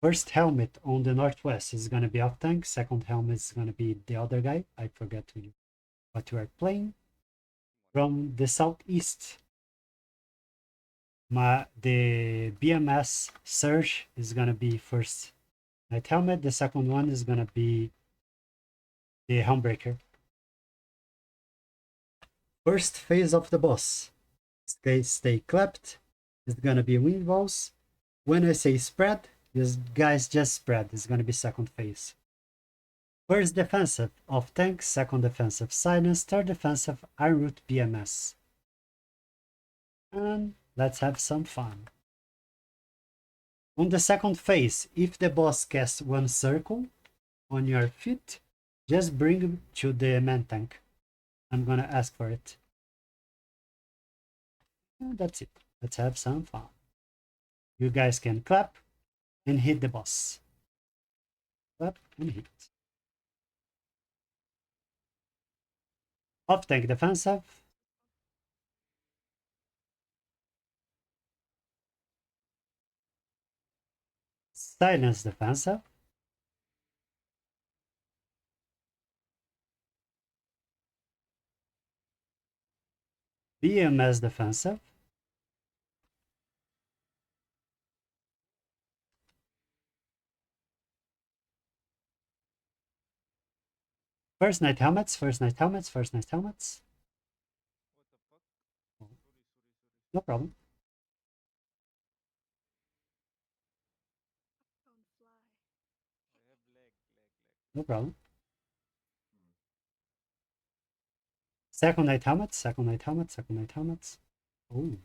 First helmet on the northwest is gonna be off tank. Second helmet is gonna be the other guy. I forget what you are playing. From the southeast, the BMS Surge is gonna be first night helmet. The second one is gonna be the Helmbreaker. First phase of the boss. Stay clapped. It's gonna be wind walls. When I say spread, you guys just spread. It's gonna be second phase. First defensive off tank, second defensive silence, third defensive iron root BMS. And let's have some fun. On the second phase, if the boss casts one circle on your feet, just bring him to the main tank. I'm gonna ask for it. And that's it. Let's have some fun. You guys can clap and hit the boss. Clap and hit. Off tank defensive. Silence defensive. BMS defensive. First night helmets, first night helmets, first night helmets. No problem. No problem. Second night helmets, second night helmets, second night helmets. Oh.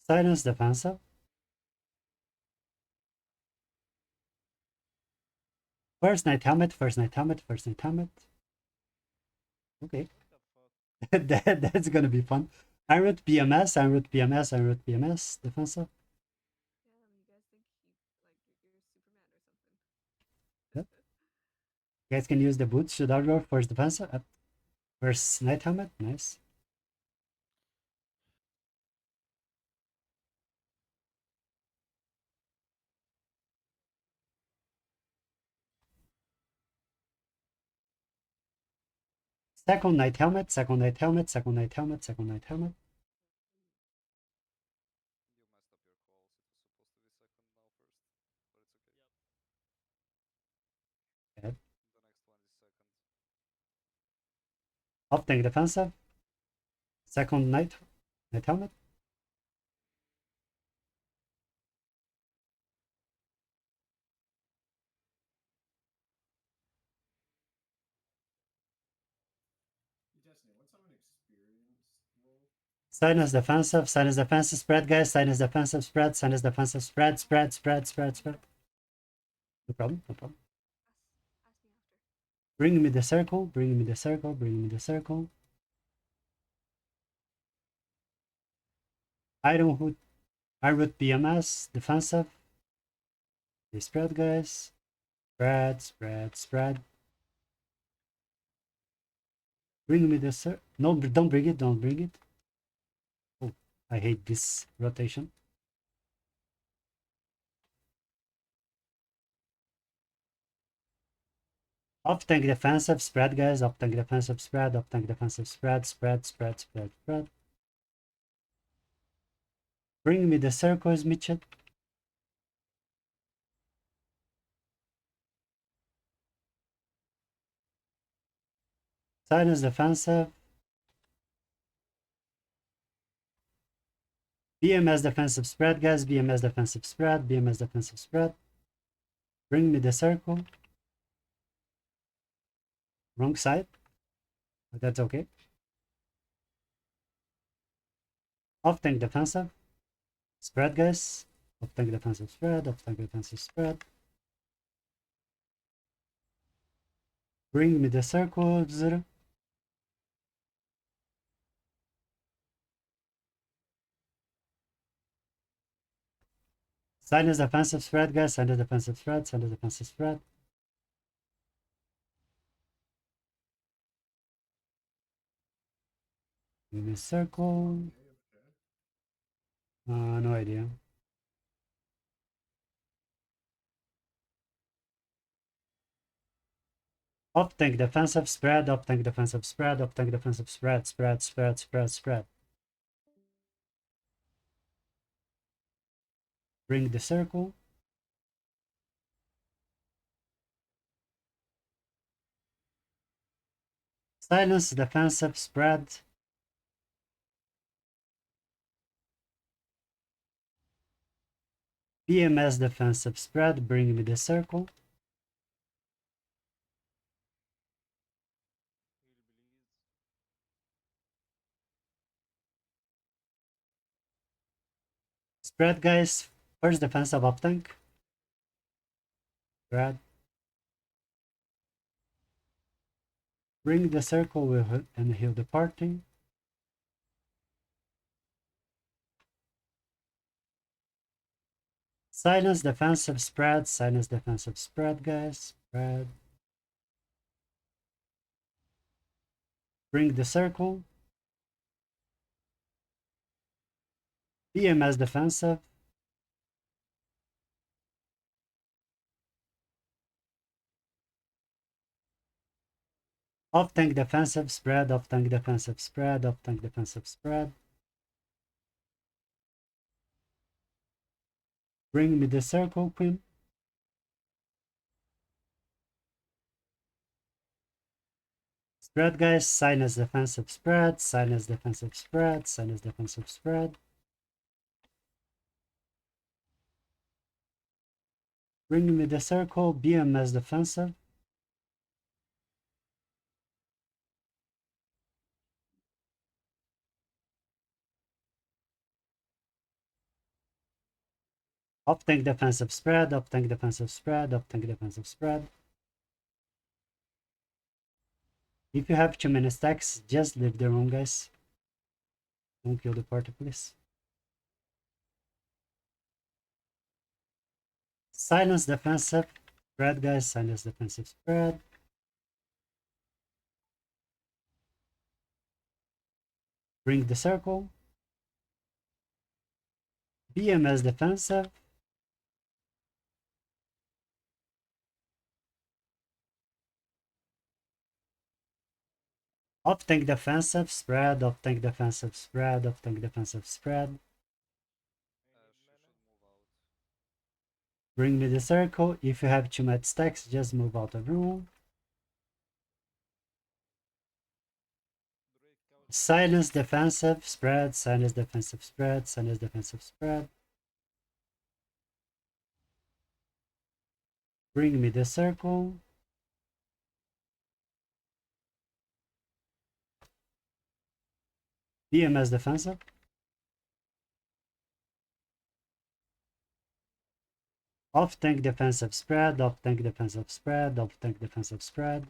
Silence defensive. First night helmet, first night helmet, first night helmet. Okay. That's gonna be fun. Iron root BMS, iron root BMS, iron root BMS, defensive. Yep. You guys can use the boots to dodge roll, first defensive. Yep. First night helmet, nice. Second night helmet, second night helmet, second night helmet, second night helmet. Okay. Off tank defensive. Second night helmet. Silence defensive, spread, guys. Silence defensive, spread, silence defensive, spread, spread, spread, spread, spread. No problem, no problem. Bring me the circle, bring me the circle, bring me the circle. Iron root BMS, defensive. They spread, guys. Spread, spread, spread. Bring me the circle. No, don't bring it, don't bring it. Oh, I hate this rotation. Off tank defensive, spread, guys. Off tank defensive, spread. Off tank defensive, spread, spread, spread, spread, spread. Bring me the circles, Mitchell. Silence defensive. BMS defensive spread, guys. BMS defensive spread. BMS defensive spread. Bring me the circle. Wrong side. But that's okay. Off tank defensive. Spread, guys. Off tank defensive spread. Off tank defensive spread. Bring me the circle. Zero. Silence defensive spread, guys. Silence defensive spread. Silence defensive spread. Give me a circle. No idea. Off tank defensive spread, off tank defensive spread, off tank defensive spread, spread, spread, spread, spread. Bring the circle. Silence defensive spread. BMS defensive spread, bring me the circle. Spread, guys. First defensive up tank. Spread. Bring the circle and heal the party. Silence defensive spread, silence defensive spread, guys. Spread. Bring the circle. BMS defensive. Off tank defensive spread, off tank defensive spread, off tank defensive spread. Bring me the circle, queen. Spread, guys. Silence defensive spread, silence defensive spread, silence defensive spread. Bring me the circle, BMS defensive. Off tank defensive spread, off tank defensive spread, off tank defensive spread. If you have too many stacks, just leave the room, guys. Don't kill the party, please. Silence defensive spread, guys. Silence defensive spread. Bring the circle. BMS defensive. Off tank defensive spread, off tank defensive spread, off tank defensive spread. Bring me the circle. If you have too much stacks, just move out of room. Silence defensive spread, silence defensive spread, silence defensive spread. Bring me the circle. BMS defensive. Off tank defensive spread, off tank defensive spread, off tank defensive spread.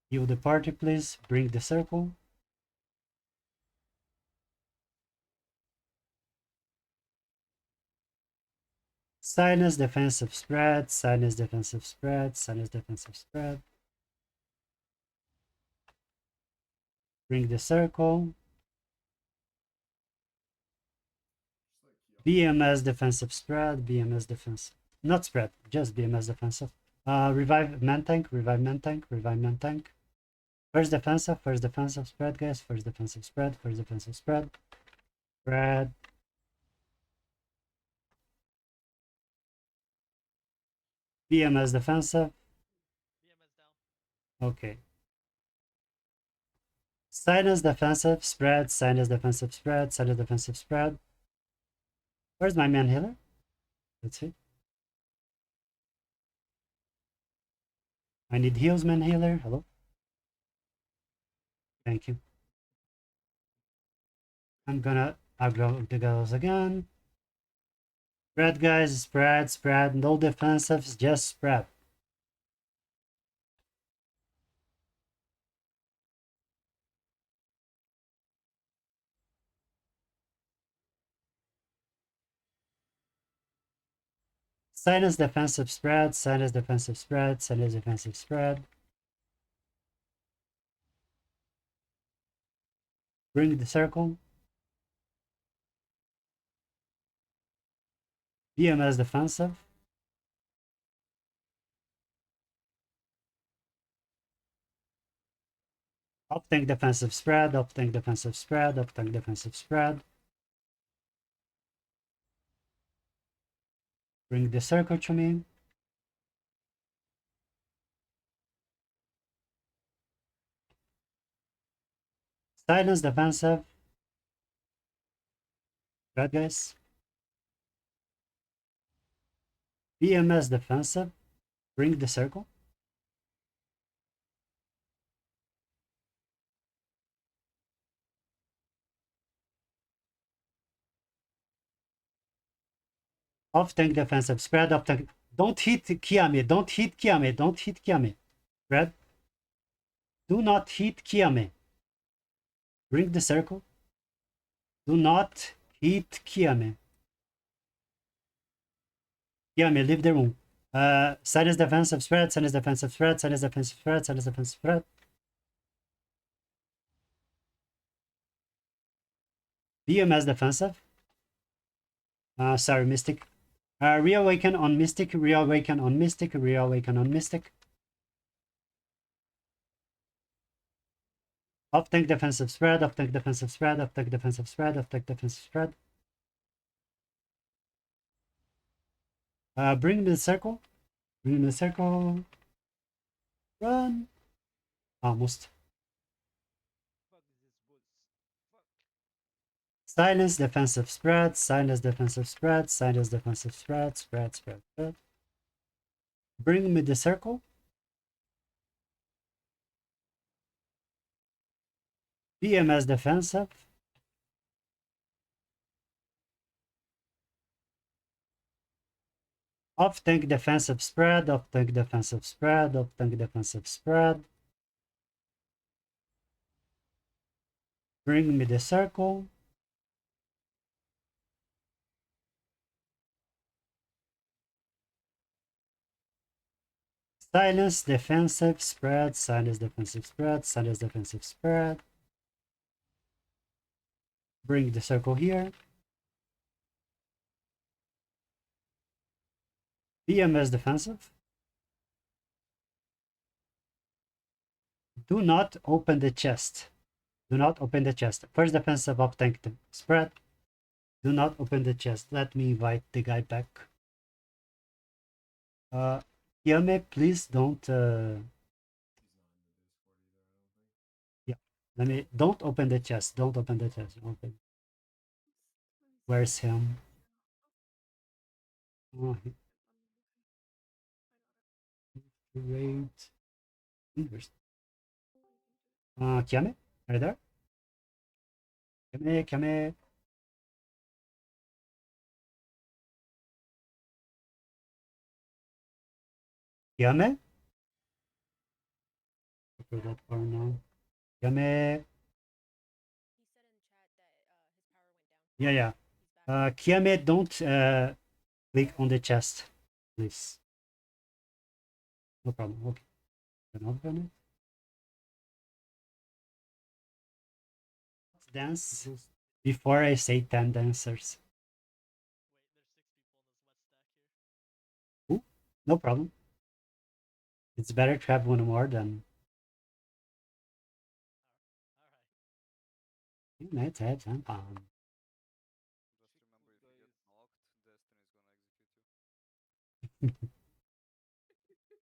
Heal the party, please. Bring the circle. Silence defensive spread, silence defensive spread, silence defensive spread. Bring the circle. BMS defensive spread, BMS defensive. Not spread, just BMS defensive. Revive man tank, revive man tank, revive man tank. First defensive spread, guys. First defensive spread, first defensive spread. Spread. BMS defensive. Okay. Silence defensive spread, silence defensive spread, silence defensive spread. Where's my man healer? Let's see. I need heals, man healer. Hello. Thank you. I'm gonna aggro the girls again. Spread, guys. Spread, spread. No defensives, just spread. Silence defensive spread, silence defensive spread, silence defensive spread. Bring the circle. BMS defensive. Up tank defensive spread, up tank defensive spread, up tank defensive spread. Bring the circle to me. Silence defensive. Spread, guys. BMS defensive. Bring the circle. Off tank defensive spread, off tank. Don't hit Kiame, don't hit Kiame, don't hit Kiame. Spread. Do not hit Kiame. Bring the circle. Do not hit Kiame. Kiame, leave the room. Silence defensive spread, silence defensive spread, silence defensive spread, silence defensive spread. BMS defensive. Sorry, Mystic. Reawaken on Mystic, reawaken on Mystic, reawaken on Mystic. Up tank defensive spread, up tank defensive spread, up tank defensive spread, up tank defensive spread. Bring me the circle. Bring me the circle. Run. Almost. Silence defensive spread, silence defensive spread, silence defensive spread, spread, spread, spread. Bring me the circle. BMS defensive. Off tank defensive spread, off tank defensive spread, off tank defensive spread. Bring me the circle. Silence defensive spread, silence defensive spread, silence defensive spread. Bring the circle here. BMS defensive. Do not open the chest. Do not open the chest. First defensive up tank spread. Do not open the chest. Let me invite the guy back. Yame, please don't. Yeah, don't open the chest. Don't open the chest. Open. Where's him? Oh, great. Kiame, are you there? Kiame. Kiame? For that far now. Kiame. Yeah, yeah. Kiame, don't click on the chest, please. No problem. Okay. Can open it. Dance before I say 10 dancers. Ooh, no problem. It's better to have one more than. Let's have some fun.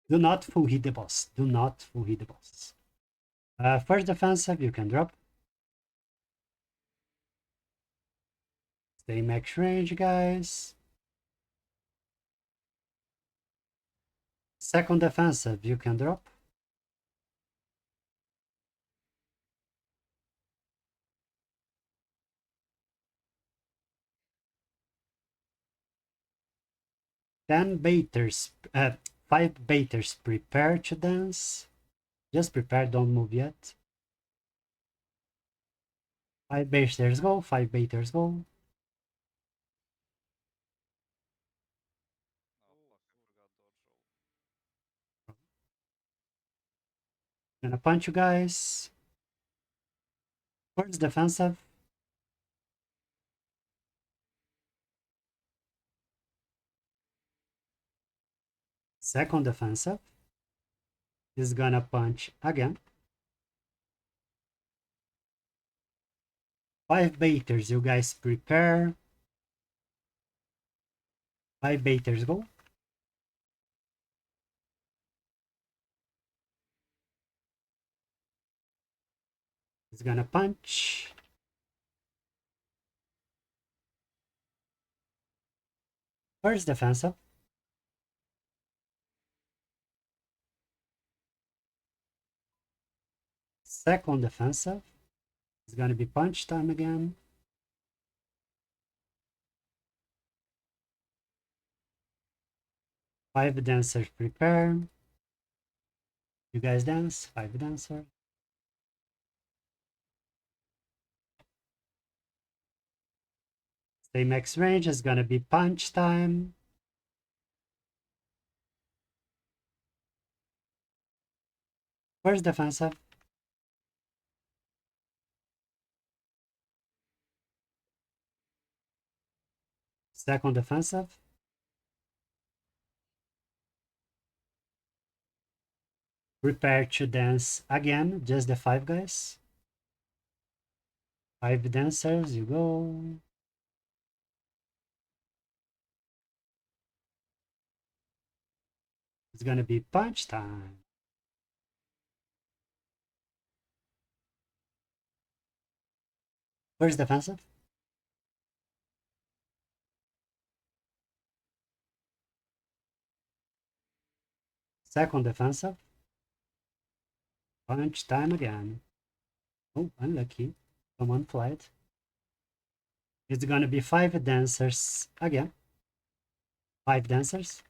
Do not full hit the boss. Do not full hit the boss. First defensive, you can drop. Stay max range, guys. Second defensive, you can drop. Then baiters, 5 baiters prepare to dance. Just prepare, don't move yet. 5 baiters go, 5 baiters go. Gonna punch you guys. First defensive. Second defensive. Is gonna punch again. 5 baiters, you guys prepare. 5 baiters go. It's gonna punch. First defensive. Second defensive. It's gonna be punch time again. 5 dancers prepare. You guys dance. 5 dancers. Stay max range is gonna be punch time. First defensive. Second defensive. Prepare to dance again, just the 5 guys. 5 dancers, you go. It's gonna be punch time. First defensive. Second defensive. Punch time again. Oh, unlucky. Someone flight. It's gonna be 5 dancers again. 5 dancers.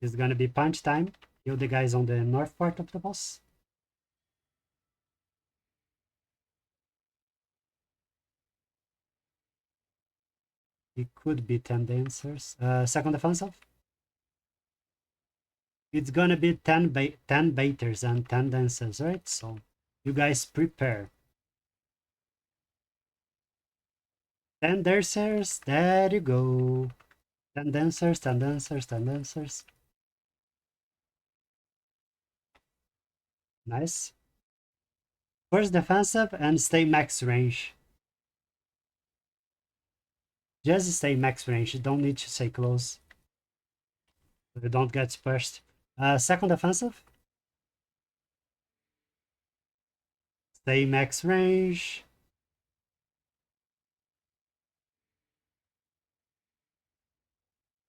It's gonna be punch time. Kill the guys on the north part of the boss. It could be 10 dancers. Second offensive. It's gonna be 10 baiters and 10 dancers, right? So you guys prepare. 10 dancers, there you go. 10 dancers, 10 dancers, 10 dancers. Nice. First defensive and stay max range. Just stay max range. You don't need to stay close. You don't get splashed. Second offensive. Stay max range.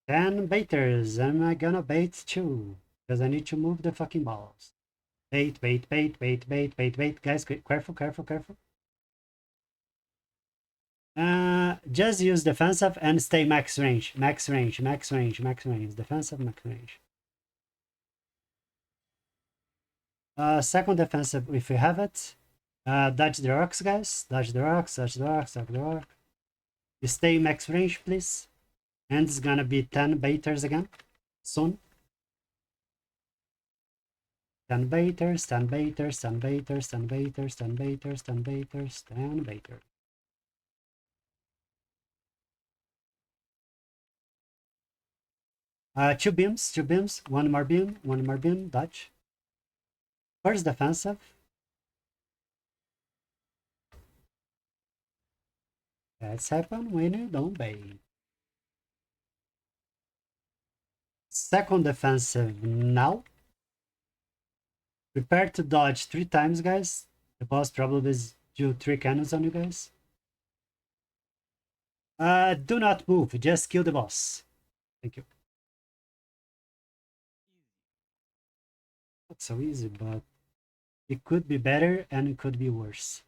Ten baiters. Am I gonna bait too? Because I need to move the fucking balls. Bait, bait, bait, bait, bait, bait, bait. Guys, careful, careful, careful. Just use defensive and stay max range. Max range, max range, max range. Defensive, max range. Second defensive, if you have it. Dodge the rocks, guys. Dodge the rocks, dodge the rocks, dodge the rock. You stay max range, please. And it's gonna be 10 baiters again. Soon. 10 baiters, 10 baiters, 10 baiters, 10 baiters, 10 baiters, 10 baiters, 10 baiters. Two beams, one more beam, dodge. First defensive. That's happen when you don't bait. Second defensive now. Prepare to dodge 3 times, guys. The boss probably is do 3 cannons on you guys. Do not move, just kill the boss. Thank you. Not so easy, but it could be better and it could be worse.